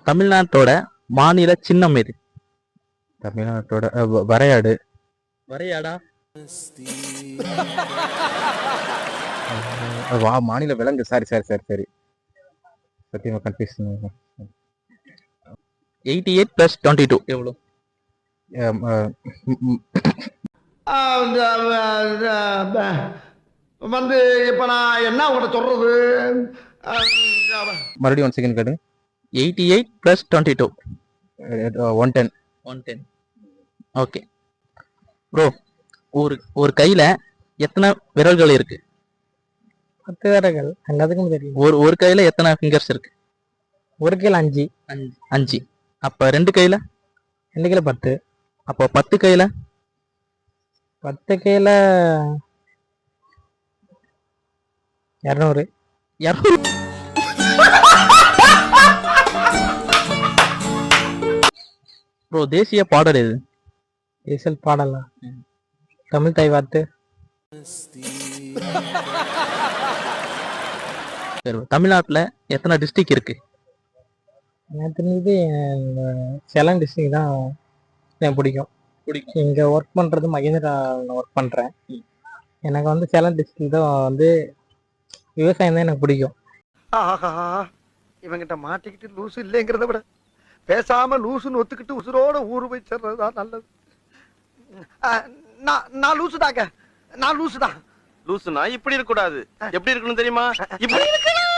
தமிழ்நாட்டோட மாநில சின்னம் எது? தமிழ்நாட்டோட வரையாடு. வரையாடா? மாநில விலங்கு. சரி சத்தியமா கன்ஃபியூஷன். 88 + 22 எவ்வளோ? வந்து இப்ப நான் என்ன உங்கள்கிட்ட சொல்றது? மறுபடியும் 1 செகண்ட் கேடு. 88 + 22 110. 110. ஓகே ப்ரோ, ஒரு கையில எத்தனை விரல்கள் இருக்கு? 10 விரல்கள். எல்லாத்துக்கும் தெரியும். ஒரு கையில எத்தனை ஃபிங்கர்ஸ் இருக்கு? ஒரு கையில 5. 5. அப்ப 2 கையில? 2 கையில 10. அப்போ 10 கையில? 10 கையில 200. ப்ரோ, தேசிய பாடல் எது? தேசிய பாடலா? தமிழ் தாய் வாழ்த்து. தமிழ்நாட்டுல எத்தனை டிஸ்ட்ரிக்ட் இருக்கு? எனக்கு தெரிஞ்சது சேலம் டிஸ்ட்ரிக்ட் தான் எனக்கு பிடிக்கும். இங்கே ஒர்க் பண்ணுறது மகேந்திரா ஒர்க் பண்ணுறேன். எனக்கு வந்து சேலம் டிஸ்ட்ரிக்ட் தான் வந்து விவசாயம் தான் எனக்கு பிடிக்கும். ஆஹா, இவங்கிட்ட மாட்டிக்கிட்டு லூசு இல்லைங்கிறத விட பேசாம லூசுன்னு ஒத்துக்கிட்டு உசுரோட ஊரு போய் சேர்றதுதான் நல்லது. நான் லூசுதாங்க. நான் லூசுதான். லூசுனா இப்படி இருக்க கூடாது. எப்படி இருக்கணும் தெரியுமா? இப்படி இருக்கணும்.